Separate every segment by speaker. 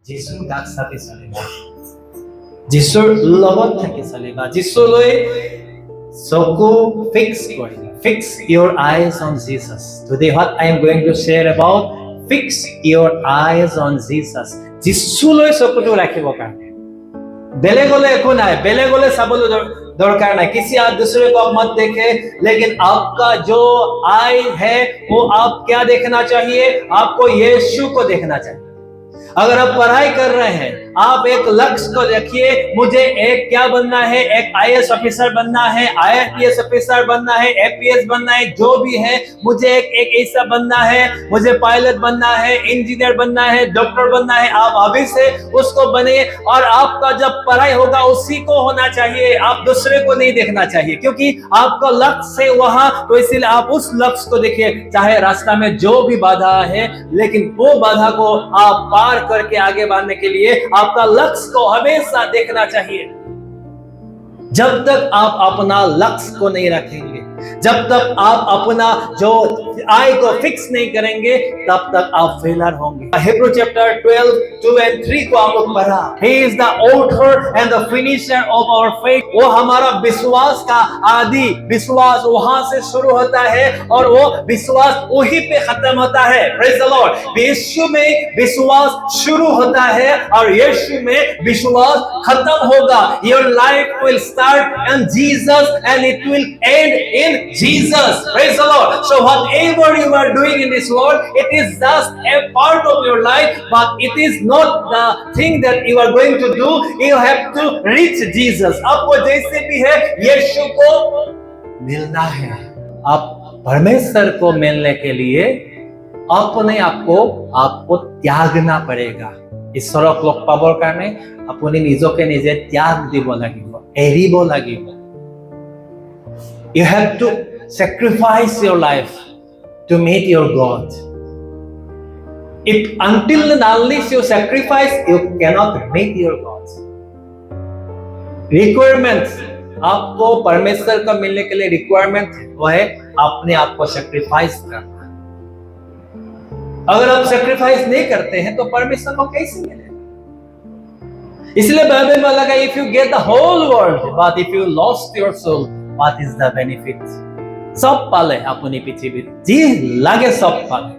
Speaker 1: যিশুৰ কাষ চাপি চলিবা, যিশুৰ লগত থাকি চলিবা, যিশুলৈ চকু ফিক্স কৰিবা। Fix your eyes on Jesus. Today what I am going to share about, fix your eyes on Jesus. যিশুলৈ চকুটো ৰাখিব কাৰণে বেলেগলৈ একো নাই, বেলেগলৈ চাবলৈ दरकार नहीं। किसी आप दूसरे को आप मत देखें, लेकिन आपका जो आई है वो आप क्या देखना चाहिए? आपको यीशु को देखना चाहिए। अगर आप पढ़ाई कर रहे हैं, आप एक लक्ष्य को रखिए, मुझे एक क्या बनना है, एक आईएएस ऑफिसर बनना है, आईपीएस ऑफिसर बनना है, एपीएस बनना है, जो भी है मुझे एक ऐसा बनना है, मुझे पायलट बनना है, इंजीनियर बनना है, डॉक्टर बनना है। आप अभी से उसको बने, और आपका जब पढ़ाई होगा उसी को होना चाहिए, आप दूसरे को नहीं देखना चाहिए, क्योंकि आपका लक्ष्य है वहां, तो इसीलिए आप उस लक्ष्य को देखिए। चाहे रास्ता में जो भी बाधा है, लेकिन वो बाधा को आप पार करके आगे बढ़ने के लिए आपका लक्ष्य को हमेशा देखना चाहिए। जब तक आप अपना लक्ष्य को नहीं रखेंगे, जब तक आप अपना जो आई को फिक्स नहीं करेंगे, तब तक आप फेलर होंगे। हिब्रू चैप्टर 12 2 and 3 को आप लोग पढ़ा। He is the author and the finisher of our faith. वो हमारा विश्वास का आदि, विश्वास वहां से शुरू होता है और वो विश्वास वहीं पे खत्म होता है। Praise the Lord. यीशु में विश्वास शुरू होता है और यीशु में विश्वास खत्म होगा। Your life will start in Jesus and it will end in Jesus. Praise the Lord. So whatever you are doing in this world, it is just a part of your life, but it is not the thing that you are going to do. You have to reach Jesus. आपको जैसे भी है यीशु को मिलना है। आप परमेश्वर को मिलने के लिए आपको नहीं, आपको त्यागना पड़ेगा। ঈশ্বৰক লগ পাবৰ কাৰণে আপুনি নিজকে নিজে ত্যাগ দিব লাগিব, এৰিব লাগিব। You have to sacrifice your life to meet your God. If until and unless you sacrifice, you cannot meet your God. Requirements, आपको परमेश्वर का मिलने के लिए रिक्वायरमेंट वो है अपने आप को सैक्रिफाइस करना। अगर आप सैक्रिफाइस नहीं करते हैं तो परमेश्वर को कैसे मिलेगा? इसलिए बाइबल में लगा, if you get the whole world but if you lost your soul, what is the benefit? सब पाले अपनी पृथ्वीत, जी লাগে सब पाले,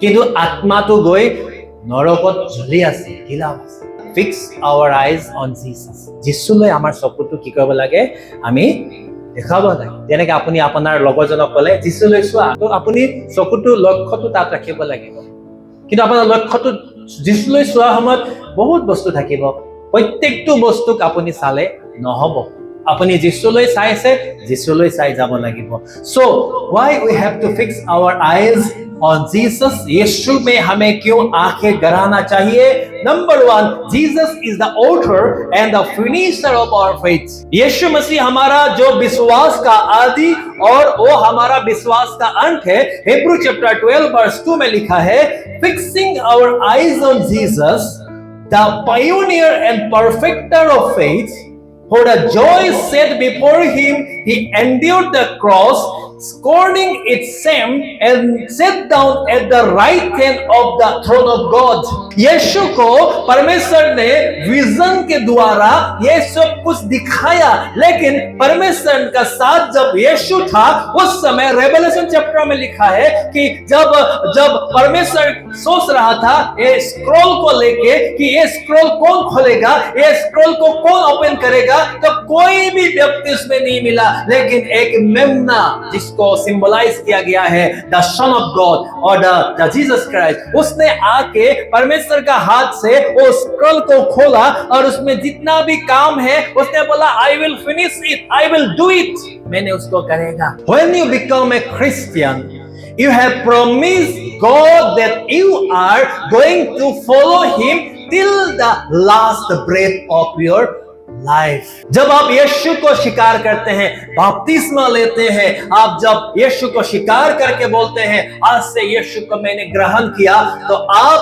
Speaker 1: কিন্তু আত্মাটো গৈ নৰকত জ্বলি আছে, কি লাভ আছে? Fix our eyes on Jesus. যিশুলৈ আমাৰ চকুটো কি কৰিব লাগে? আমি দেখাব লাগে। যেনেকৈ আপুনি আপোনাৰ লগৰজনক ক'লে যিশুলৈ চোৱা, তো আপুনি চকুটো লক্ষ্যটো তাত ৰাখিব লাগিব। কিন্তু আপোনাৰ লক্ষ্যটো যিশুলৈ চোৱা সময়ত বহুত বস্তু থাকিব, প্ৰত্যেকটো বস্তুক আপুনি চালে নহ'ব। আপুনি যিশুলৈ চাইছে, যিশুলৈ চাই যাব লাগিব। So why we have to fix our eyes on Jesus? यीशु में हमें क्यों आंखें गड़ाना चाहिए? Number 1, Jesus is the author and the finisher of our faith. यीशु मसीह हमारा जो विश्वास का आदि और वो हमारा विश्वास का अंत है। हिब्रू चैप्टर 12 वर्स 2 में लिखा है, fixing our eyes on Jesus, the pioneer and perfecter of faith, for the joy set before him, he endured the cross, scorning its shame, and sat down at the right hand of the throne of God. यीशु को परमेश्वर ने vision के द्वारा ये सब कुछ दिखाया, लेकिन परमेश्वर का साथ जब यीशु था, उस समय रेवलेशन चैप्टर में लिखा है कि जब परमेश्वर सोच रहा था ये स्क्रॉल को लेके कि ये स्क्रॉल कौन खोलेगा, ये स्क्रॉल को कौन ओपन करेगा, तो कोई भी व्यक्ति उसमें नहीं मिला, लेकिन एक मेमना जिसको सिंबलाइज किया गया है द सन ऑफ गॉड और द जीसस क्राइस्ट, उसने आके परमेश्वर का हाथ से वो स्क्रॉल को खोला और उसमें जितना भी काम है उसने बोला, I will finish it, I will do it, मैंने उसको करेगा। When you become a Christian, you have promised God that you are going to follow him till the last breath of your life. जब आप यीशु को स्वीकार करते हैं, बपतिस्मा लेते हैं, आप जब यीशु को स्वीकार करके बोलते हैं आज से यीशु को मैंने ग्रहण किया, तो आप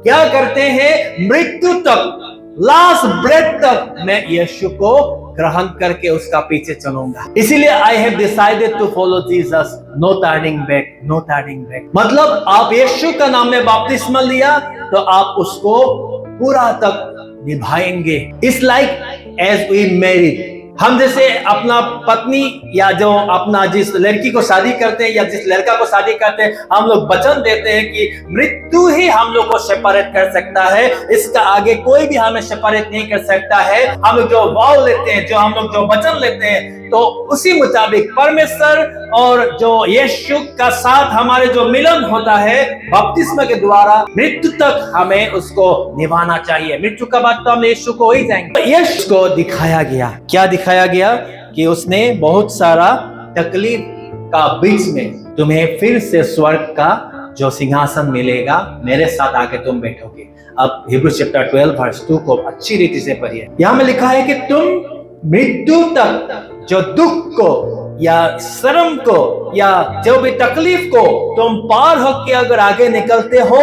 Speaker 1: क्या करते हैं? मृत्यु तक, लास्ट ब्रेथ तक मैं यीशु को ग्रहण करके उसका पीछे चलूंगा। इसीलिए I have decided to follow Jesus, no turning back, no turning back. मतलब आप यीशु का नाम में बपतिस्मा लिया तो आप उसको पूरा तक निभाएंगे। It's like as we married, हम जैसे अपना पत्नी या जो अपना जिस लड़की को शादी करते हैं या जिस लड़का को शादी करते हैं, हम लोग वचन देते हैं कि मृत्यु ही हम लोग को सेपरेट कर सकता है, इसका आगे कोई भी हमें सेपरेट नहीं कर सकता है। हम लोग जो वाव लेते हैं, जो हम लोग जो वचन लेते हैं, तो उसी मुताबिक परमेश्वर और जो यीशु का साथ हमारे जो मिलन होता है बपतिस्मा के द्वारा, मृत्यु तक हमें उसको निभाना चाहिए। मृत्यु का बाद तो हम यीशु को ही जाएंगे। यीशु को दिखाया गया, क्या दिखाया गया कि उसने बहुत सारा तकलीफ का बीच में तुम्हें फिर से स्वर्ग का जो सिंहासन मिलेगा, मेरे साथ आके तुम बैठोगे। अब हिब्रू चैप्टर 12 वर्स 2 को अच्छी रीति से पढ़िए। यहाँ में लिखा है कि तुम मृत्यु तक जो दुख को या शर्म को या जो भी तकलीफ को तुम पार होकर अगर आगे निकलते हो,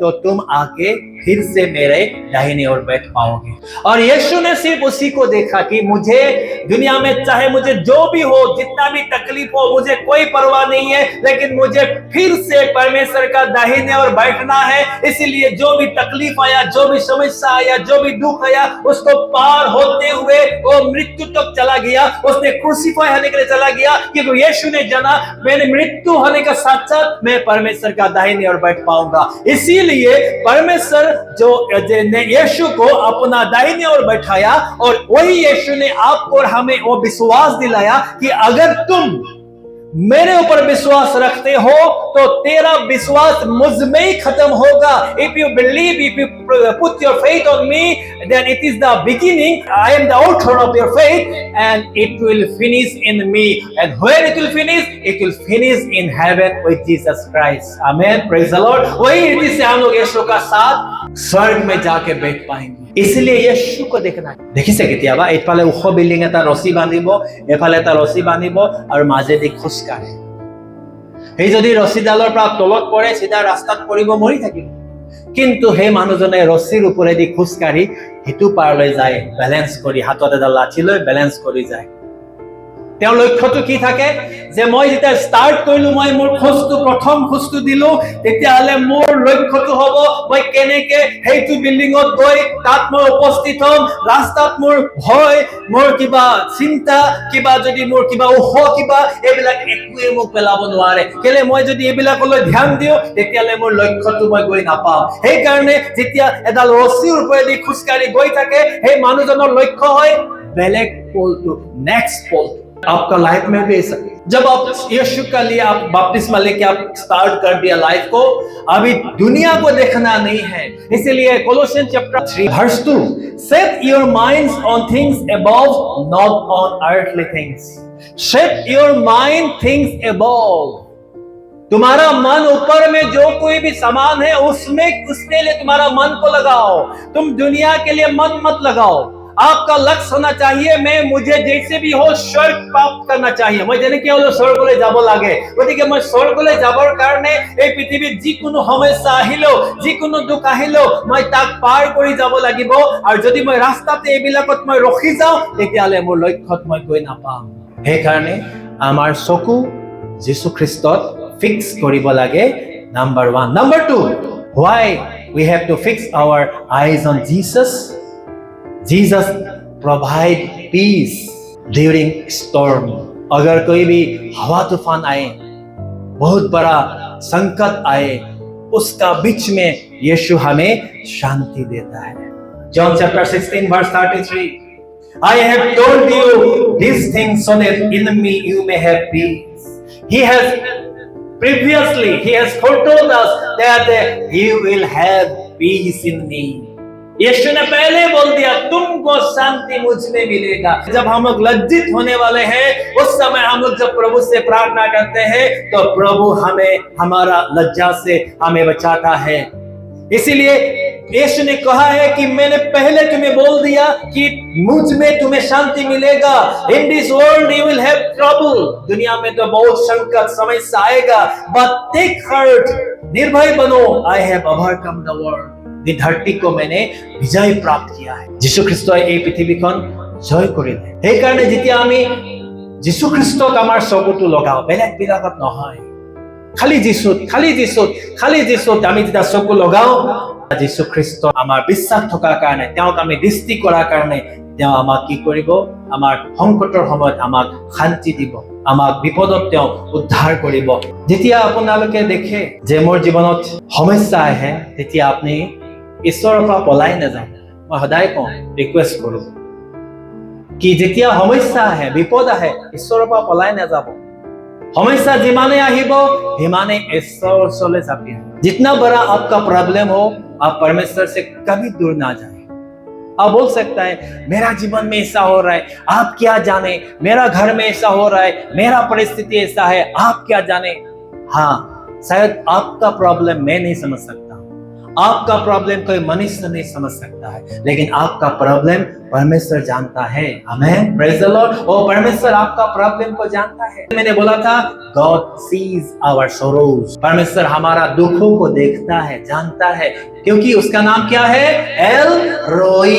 Speaker 1: तो तुम आके फिर से मेरे दाहिने ओर बैठ पाओगे। और यीशु ने सिर्फ उसी को देखा कि मुझे दुनिया में चाहे मुझे जो भी हो, जितना भी तकलीफ हो, मुझे कोई परवाह नहीं है, लेकिन मुझे फिर से परमेश्वर का दाहिने ओर बैठना है। इसीलिए जो भी तकलीफ आया, जो भी समस्या आया, जो भी दुख आया, उसको पार होते हुए वो मृत्यु तक चला गया। उसने क्रूसीफाई होने के लिए चला गया, क्योंकि यीशु ने जाना मैंने मृत्यु होने के साथ साथ मैं परमेश्वर का दाहिने ओर बैठ पाऊंगा। इसीलिए परमेश्वर जो ने यीशु को अपना दाहिने ओर बैठाया, और वही यीशु ने आपको और हमें वो विश्वास दिलाया कि अगर तुम मेरे ऊपर विश्वास रखते हो तो तेरा विश्वास मुझ में ही खत्म होगा। If you believe, if you put your faith on me, then it is the beginning. I am the author of your faith, and it will finish in me. And where it will finish? It will finish in heaven with Jesus Christ. Amen. Praise the Lord. वही रीति से हम लोग यीशु का साथ स्वर्ग में जाके बैठ पाएंगे। इसलिए यीशु को देखना। দেখিছে কেতিয়াবা এইফালে ওখ বিল্ডিং এটা ৰছী বান্ধিব, এফালে এটা ৰছী বান্ধিব আৰু মাজেদি খোজ কাঢ়ে। এই যদি ৰছীডালৰ পৰা তলত পৰে, সিধা ৰাস্তাত পৰিব, মৰি থাকিব। কিন্তু সেই মানুহজনে ৰছীৰ ওপৰেদি খোজ কাঢ়ি হিটো পাৰলৈ যায়, বেলেন্স কৰি, হাতত এডাল লাঠি লৈ বেলেন্স কৰি যায়। তেওঁৰ লক্ষ্যটো কি থাকে যে মই যেতিয়া ষ্টাৰ্ট কৰিলো, মই মোৰ খোজটো প্ৰথম খোজটো দিলো, তেতিয়াহলে মোৰ লক্ষ্যটো হ'ব মই কেনেকে সেইটো বিল্ডিঙত গৈ তাত মই উপস্থিত হ'ম। ৰাস্তাত মোৰ ভয়, মোৰ কিবা চিন্তা, কিবা যদি মোৰ কিবা ওখ কিবা, এইবিলাক একোৱে মোক পেলাব নোৱাৰে। কেলে মই যদি এইবিলাকলৈ ধ্যান দিওঁ, তেতিয়াহলে মোৰ লক্ষ্যটো মই গৈ নাপাম। সেইকাৰণে যেতিয়া এডাল ৰছীৰ ওপৰেদি খোজকাঢ়ি গৈ থাকে, সেই মানুহজনৰ লক্ষ্য হয় বেলেগ পলটো, নেক্সট পল। आपका लाइफ में भी ऐसा, जब आप यीशु का लिए आप बपतिस्मा लेके आप स्टार्ट कर दिया लाइफ को, अभी दुनिया को देखना नहीं है। इसीलिए कोलोसियन chapter 3 verse 2, set your minds on things above, not on earthly things. Set your mind things above. तुम्हारा मन ऊपर में जो कोई भी सामान है उसमें, उसके लिए तुम्हारा मन को लगाओ। तुम दुनिया के लिए मन मत लगाओ। आपका लक्ष्य होना चाहिए मुझे जैसे भी हो स्वर्ग प्राप्त करना चाहिए। मैं जेने कि हलो स्वर्गले যাব লাগে, গতিকে মই স্वर्गले যাবৰ কাৰণে এই পৃথিৱীত যিকোনো সমস্যা আহিলো, যিকোনো দুখ আহিলো, মই তাক পাৰ কৰি যাব লাগিব। আৰু যদি মই ৰাস্তাতে এইবিলাকত মই ৰখি যাওঁ, তেতিয়াহলে মোৰ লক্ষ্যত মই গৈ নাপাম। সেই কাৰণে আমাৰ চকু যীশু খ্ৰীষ্টত ফিক্স কৰিব লাগে, number 1। Number 2, why we have to fix our eyes on Jesus? Jesus provide peace during storm. अगर कोई भी हवा तूफान आए, बहुत बड़ा संकट आए, उसका बीच में यीशु हमें शांति देता है। John chapter 16 verse 33, I have told you these things so that in me you may have peace. He has foretold us that he will have peace in me. यीशु ने पहले बोल दिया तुमको शांति मुझ में मिलेगा। जब हम लोग लज्जित होने वाले हैं, उस समय हम लोग जब प्रभु से प्रार्थना करते हैं, तो प्रभु हमें हमारा लज्जा से हमें बचाता है। इसीलिए यीशु ने कहा है कि मैंने पहले तुम्हें बोल दिया कि मुझ में तुम्हें शांति मिलेगा। In this world you will have trouble. दुनिया में तो बहुत संकट समस्या आएगा, but take heart, निर्भय बनो, I have overcome the world. धरती को मैंने विजय प्राप्त किया है। যীশু খ্ৰীষ্টই এই পৃথিৱীখন জয় কৰিলে। সেই কাৰণে যেতিয়া আমি যীশু খ্ৰীষ্টক আমাৰ চকুটো লগাও, বেলেগ বিলাকত নহয়, খালি যীশুত আমি যেতিয়া চকু লগাও, যীশু খ্ৰীষ্ট আমাৰ বিশ্বাস থকাৰ কাৰণে, তেওঁক আমি দৃষ্টি কৰাৰ কাৰণে তেওঁ আমাক কি কৰিব? আমাৰ সংকটৰ সময়ত আমাক শান্তি দিব, আমাক বিপদত তেওঁ উদ্ধাৰ কৰিব। যেতিয়া আপোনালোকে দেখে যে মোৰ জীৱনত সমস্যা আহে, তেতিয়া আপুনি ঈশ্বৰৰ পৰা পলাই নাযায়। মই সদায় কওঁ, ৰিকুৱেষ্ট কৰোঁ কি যেতিয়া সমস্যা আহে, বিপদ আহে, ঈশ্বৰৰ পৰা পলাই নাযাব। समस्या जिमाने आहिबो हिमाने ईश्वर ओसले जापी। जितना बड़ा आपका प्रॉब्लम हो, आप परमेश्वर से कभी दूर ना जाए। आप बोल सकता है मेरा जीवन में ऐसा हो रहा है, आप क्या जाने, मेरा घर में ऐसा हो रहा है, मेरा परिस्थिति ऐसा है, आप क्या जाने। हाँ, शायद आपका प्रॉब्लम मैं नहीं समझ सकता, आपका प्रॉब्लम कोई मनुष्य नहीं समझ सकता है, लेकिन आपका प्रॉब्लम परमेश्वर जानता है। आमेन, प्रेज द लॉर्ड। और परमेश्वर आपका प्रॉब्लम को जानता है। मैंने बोला था गॉड सीज आवर सोरोज। परमेश्वर हमारा दुखों को देखता है, जानता है, क्योंकि उसका नाम क्या है? एल रोई।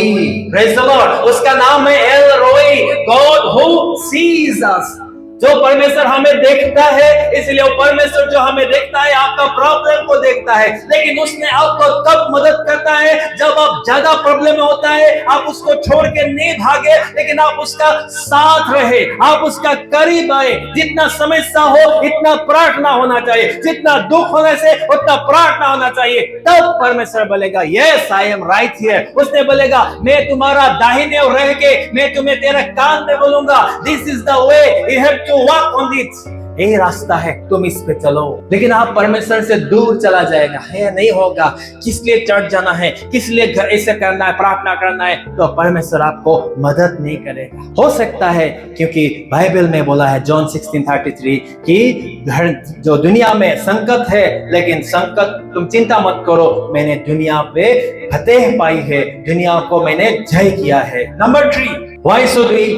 Speaker 1: Praise the Lord. उसका नाम है एल रोई, गॉड हु सीज अस। जो परमेश्वर हमें देखता है, इसलिए वो परमेश्वर जो हमें देखता है आपका प्रॉब्लम को देखता है, लेकिन उसने आपको कब मदद करता है? जब आप ज्यादा प्रॉब्लम में होता है, आप उसको छोड़ के नहीं भागे, लेकिन आप उसका साथ रहे, आप उसका करीब आए। जितना समस्या हो इतना प्रार्थना होना चाहिए, जितना दुख होने से उतना प्रार्थना होना चाहिए। तब परमेश्वर बोलेगा yes I am right here. उसने बोलेगा मैं तुम्हारा दाहिने ओर रह के मैं तुम्हें तेरे कान में बोलूंगा, this is the way you have to walk on it। यही रास्ता है, तुम इस पे चलो। लेकिन आप परमेश्वर से दूर चला जाएगा, है नहीं होगा, किस लिए चर्च जाना है, किस लिए घर ऐसे करना है, प्रार्थना करना है, तो परमेश्वर आपको मदद नहीं करेगा। हो सकता है क्योंकि बाइबल में बोला है जॉन 16:33 कि घर जो दुनिया में संकट है, लेकिन संकट तुम चिंता मत करो, मैंने दुनिया पे फतेह पाई है, दुनिया को मैंने जय किया है। Number 3, why should we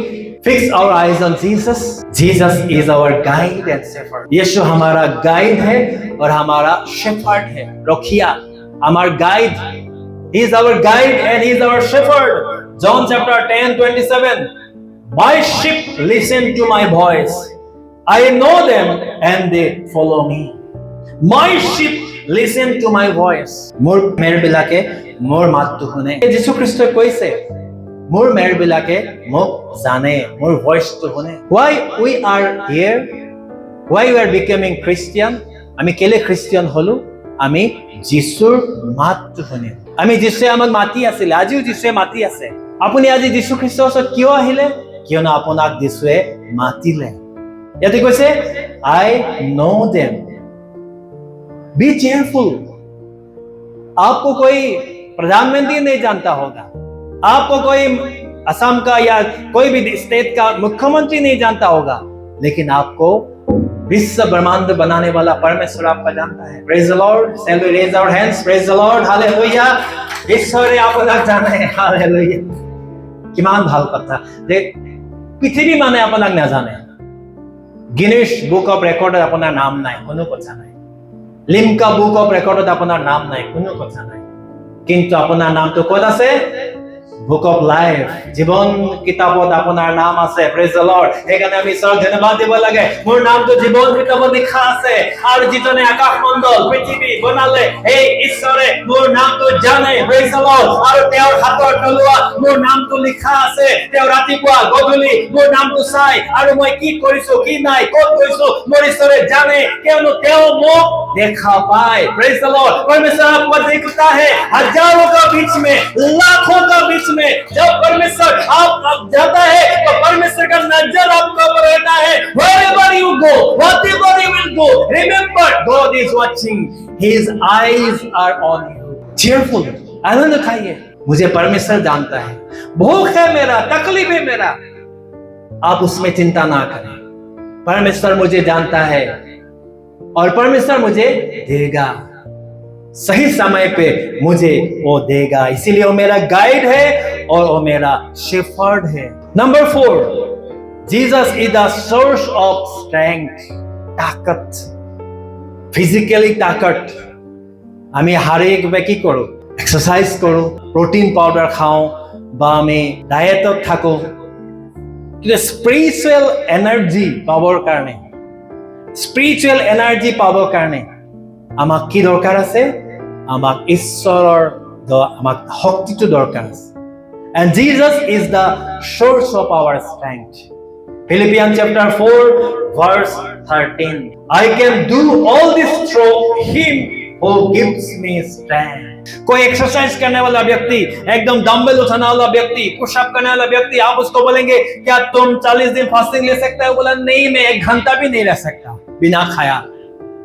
Speaker 1: fix our eyes on Jesus? Jesus is our guide and shepherd. यीशु हमारा गाइड है और हमारा शेफर्ड है, रखिया। हमारा guide, he is our guide and he is our shepherd. John chapter 10:27. My sheep listen to my voice. I know them and they follow me. My sheep listen to my voice. মোৰ মেৰবিলাকে মোৰ মাতটো শুনে। যীশু খ্ৰীষ্টই কৈছে মোৰ মেৰবিলাকে মোক জানে, মোৰ ভয়েসটো শুনে। Why we are here? Why we are becoming Christian? আমি কেলে খ্ৰীষ্টিয়ান হলো? আমি যীশুৰ মাতটো শুনি। আমি যীশুৱে আমাক মাতি আছিল, আজিও যীশুৱে মাতি আছে। আপুনি আজি যীশু খ্ৰীষ্টৰ ওচৰত কিয় আহিলে? কিয়নো আপোনাক যীশুৱে মাতিলে। ইয়াতে কৈছে I know them. Be cheerful. आपको कोई प्रधानमंत्री नहीं जानता होगा, आपको कोई असम का या कोई भी स्टेट का मुख्यमंत्री नहीं जानता होगा, लेकिन आपको विश्व ब्रह्मांड बनाने वाला परमेश्वर आपका जानता है। Praise the Lord. Shall we raise our hands? Praise the Lord. Hallelujah. ईश्वरे आपको জানে। हालेलुया। কিমান ভাল কথা যে পৃথিৱী মানে আপোনাক নাজানে। গিনিছ বুক অফ ৰেকৰ্ডত আপোনাৰ নাম নাই, কোনো কথা নাই। লিমকা বুক অফ ৰেকৰ্ডত আপোনাৰ নাম নাই, কোনো কথা নাই। কিন্তু আপোনাৰ নামটো ক'ত আছে? বুক অফ লাইফ, জীবন কিতাপত আপোনাৰ নাম আছে। Praise the lord. সেইকাৰণে আমি ঈশ্বৰক ধন্যবাদ দিব লাগে, মোৰ নামটো জীবন কিতাপত লিখা আছে। আৰু যিজনে আকাশ মণ্ডল পৃথিৱী বনালে এই ঈশ্বৰে মোৰ নামটো জানে। Praise the lord. আৰু তেওঁৰ হাতৰ তলুৱাত মোৰ নামটো লিখা আছে। তেওঁ ৰাতিপুৱা গধূলি মোৰ নামটো চাই আৰু মই কি কৰিছো কি নাই ক'ত গৈছো মোৰ ঈশ্বৰে জানে, কিয়নো তেওঁ মোক देखा पाए। Praise the Lord. परमेश्वर आपको देखता है हजारों का बीच में, लाखों का बीच में। जब परमेश्वर आप जाता है तो परमेश्वर का नजर आपके ऊपर रहता है। Wherever you go, whatever you will do, remember God is watching. His eyes are on you. Cheerful. आनंद उठाइए, मुझे परमेश्वर जानता है। भूख है मेरा, तकलीफ है मेरा, आप उसमें चिंता ना करें। परमेश्वर मुझे जानता है और परमेश्वर मुझे देगा, सही समय पे मुझे वो देगा। इसीलिए वो मेरा गाइड है और वो मेरा शेफर्ड है। Number 4, Jesus is the source of strength. ताकत, फिजिकली ताकत। আমি হাৰিয়ে কি কৰো? এক্সাৰসাইজ কৰো, প্ৰটিন পাউডাৰ খাওঁ বা আমি ডায়েটত থাকো, কিন্তু স্পিৰিচুৱেল এনাৰ্জি পাবৰ কাৰণে, স্পিৰিচুৱেল এনাৰ্জি পাবৰ কাৰণে আমাক কি দৰকাৰ আছে? আমাক ঈশ্বৰৰ আমাক শক্তিটো দৰকাৰ আছে। And Jesus is the source of our strength. Philippians chapter 4 verse 13. I can do all this through him who gives me strength. कोई एक्सरसाइज करने वाला व्यक्ति, एकदम डंबल उठाने वाला व्यक्ति, पुशअप करने वाला व्यक्ति, आप उसको बोलेंगे क्या तुम 40 दिन फास्टिंग ले सकते हो? बोला नहीं, मैं 1 घंटा भी नहीं रह सकता बिना खाया,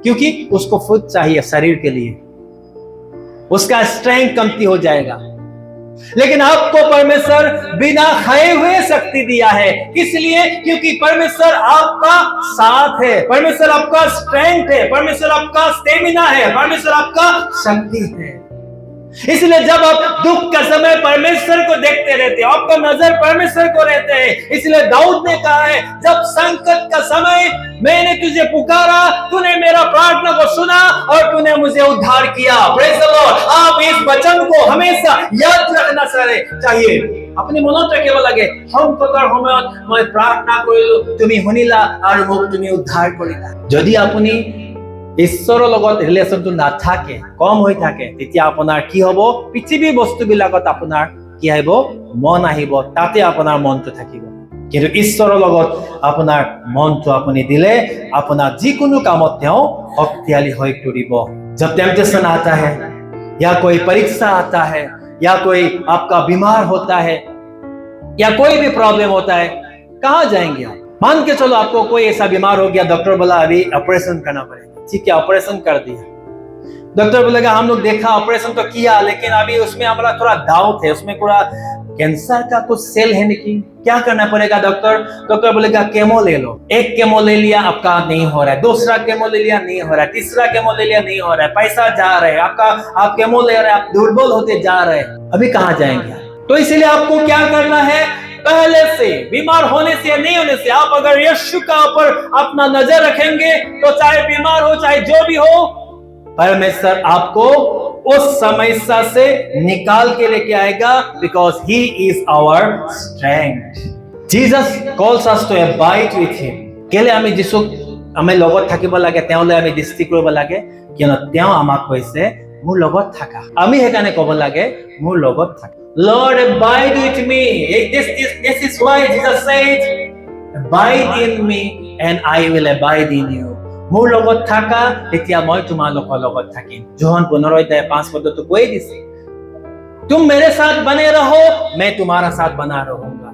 Speaker 1: क्योंकि उसको फूड चाहिए शरीर के लिए, उसका स्ट्रेंथ कमती हो जाएगा। लेकिन आपको परमेश्वर बिना खाए हुए शक्ति दिया है, इसलिए क्योंकि परमेश्वर आपका साथ है, परमेश्वर आपका स्ट्रेंथ है, परमेश्वर आपका स्टेमिना है, परमेश्वर आपका शक्ति है। इसलिए जब आप दुख का समय परमेश्वर को देखते रहते हो, आपका नजर परमेश्वर को रहते हैं। इसलिए दाऊद ने कहा है, जब संकट का समय मैंने तुझे पुकारा, तूने मेरा प्रार्थना को सुना और तूने मुझे उद्धार किया। Praise the Lord. आप इस वचन को हमेशा याद रखना चाहिए। अपनी মনত ৰাখিব লাগে, সংকটৰ সময়ত মই প্ৰাৰ্থনা কৰিলো, তুমি শুনিলা আৰু মোক তুমি উদ্ধাৰ কৰিলা। যদি আপুনি ঈশ্বৰৰ লগত ৰিলেচনটো নাথাকে, কম হৈ থাকে, তেতিয়া আপোনাৰ কি হ'ব? পৃথিৱীৰ বস্তুবিলাকত আপোনাৰ কি আহিব? মন আহিব, তাতে আপোনাৰ মনটো থাকিব। কিন্তু ঈশ্বৰৰ লগত আপোনাৰ মনটো আপুনি দিলে আপোনাৰ যিকোনো কামত তেওঁ শক্তিশালী হৈ পৰিব। जब टेम्पटेशन आता है या कोई परीक्षा आता है या कोई आपका बीमार होता है या कोई भी प्रॉब्लम होता है, कहाँ जाएंगे आप? मान के चलो आपको कोई ऐसा बीमार हो गया, डॉक्टर बोला अभी ऑपरेशन करना पड़ेगा, ठीक है, ऑपरेशन कर दिया। डॉक्टर बोलेगा हम लोग देखा, ऑपरेशन तो किया, लेकिन अभी उसमें हमारा थोड़ा डाउट है, उसमें पूरा कैंसर का कुछ सेल है, लेकिन क्या करना पड़ेगा डॉक्टर बोलेगा केमो ले लो। 1 केमो ले लिया, आपका नहीं हो रहा है, दूसरा केमो ले लिया, नहीं हो रहा है, तीसरा केमो ले लिया, नहीं हो रहा है, पैसा जा रहा है आपका, आप केमो ले रहे हैं, आप दुर्बल होते जा रहे हैं, अभी कहाँ जाएंगे? तो इसलिए आपको क्या करना है? पहले से, बीमार होने से या नहीं होने से, आप अगर यीशु का ऊपर अपना नजर रखेंगे तो चाहे बीमार हो, चाहे जो भी हो, परमेश्वर आपको उस समस्या से निकाल के लेके आएगा, because he is our strength. Jesus calls us to abide with him. केले আমি যিশুক আমি লগত থাকিব লাগে, তেওঁলৈ আমি দৃষ্টি কৰিব লাগে, কিয়নো তেওঁ আমাক কৈছে মোৰ লগত থাকা। আমি সেইকাৰণে ক'ব লাগে মোৰ লগত থাকা। Lord, abide with me. This is why Jesus said, abide in me and I will abide in you. মোৰ লগত থাকা, তেতিয়া মই তোমালোকৰ লগত থাকিম। যোহন 15:5 কৈ দিছে, तुम मेरे साथ बने रहो, मैं तुम्हारा साथ बना रहूंगा।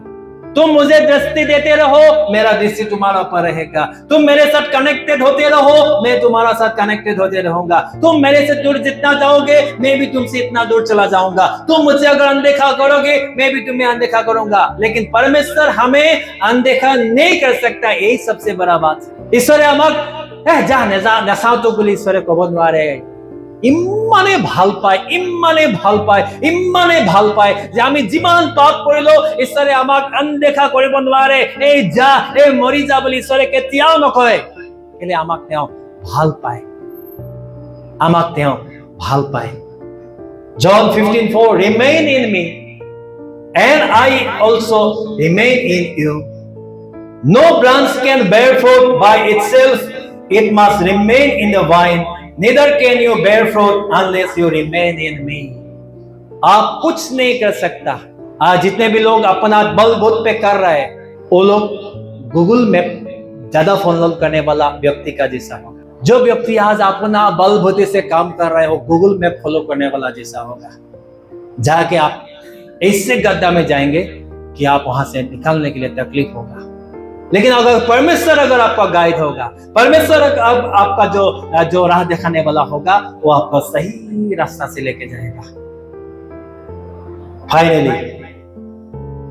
Speaker 1: तुम मुझे दृष्टि देते रहो, मेरा दृष्टि तुम्हारा पर रहेगा। तुम मेरे साथ कनेक्टेड होते रहो, मैं तुम्हारा साथ कनेक्टेड होते रहूंगा। तुम मेरे से दूर जितना जाओगे, मैं भी तुमसे इतना दूर चला जाऊंगा। तुम मुझे अगर अनदेखा करोगे, मैं भी तुम्हें अनदेखा करूंगा। लेकिन परमेश्वर हमें अनदेखा नहीं कर सकता, यही सबसे बड़ा बात है। ईश्वरे আমাক যা নাচাওতো বুলি ঈশ্বৰে ক'ব নোৱাৰে। ইমানে ভাল পায়, ইমানে ভাল পায়, ইমানে ভাল পায় যে আমি যিমান পাপ কৰিলো ঈশ্বৰে আমাক অনदेखा কৰিব নোৱাৰে। এই যা, এই মৰি যা বুলি ঈশ্বৰে কেতিয়াও নকয়, কেলে আমাক তেওঁ ভাল পায়, আমাক তেওঁ ভাল পায়। John 15:4, remain in me and I also remain in you. No branch can bear fruit by itself, it must remain in the vine. Neither can you bear fruit unless you remain in me. आप कुछ नहीं कर सकता। आज जितने भी लोग अपना बलबूते पे कर रहे हैं, वो लोग गूगल मैप ज्यादा फॉलो करने वाला व्यक्ति का जैसा होगा। जो व्यक्ति आज अपना बलबूते से काम कर रहा है, वो गूगल मैप फॉलो करने वाला जैसा होगा। जाके आप ऐसे गड्ढा में जाएंगे कि आप वहां से निकलने के लिए तकलीफ होगा। लेकिन अगर परमेश्वर अगर आपका गाइड होगा, परमेश्वर अब आपका जो राह दिखाने वाला होगा, वो आपको सही रास्ता से लेके जाएगा। Finally,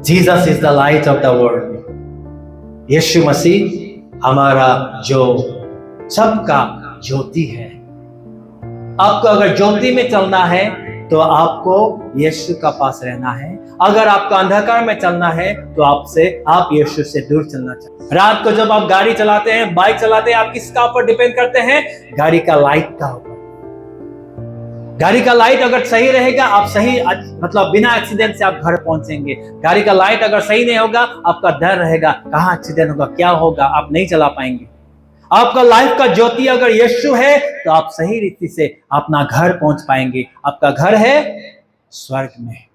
Speaker 1: Jesus is the light of the world. यीशु मसीह हमारा जो सबका ज्योति है। आपको अगर ज्योति में चलना है तो आपको यीशु का पास रहना है। अगर आपको अंधकार में चलना है तो आप यीशु से दूर चलना चाहिए। रात को जब आप गाड़ी चलाते हैं, बाइक चलाते हैं, आप किसका ऊपर डिपेंड करते हैं? गाड़ी का लाइट का ऊपर। गाड़ी का लाइट अगर सही रहेगा, आप सही मतलब बिना एक्सीडेंट से आप घर पहुंचेंगे। गाड़ी का लाइट अगर सही नहीं होगा, आपका डर रहेगा कहाँ एक्सीडेंट होगा, क्या होगा, आप नहीं चला पाएंगे। आपका लाइफ का ज्योति अगर यीशु है तो आप सही रीति से अपना घर पहुंच पाएंगे। आपका घर है स्वर्ग में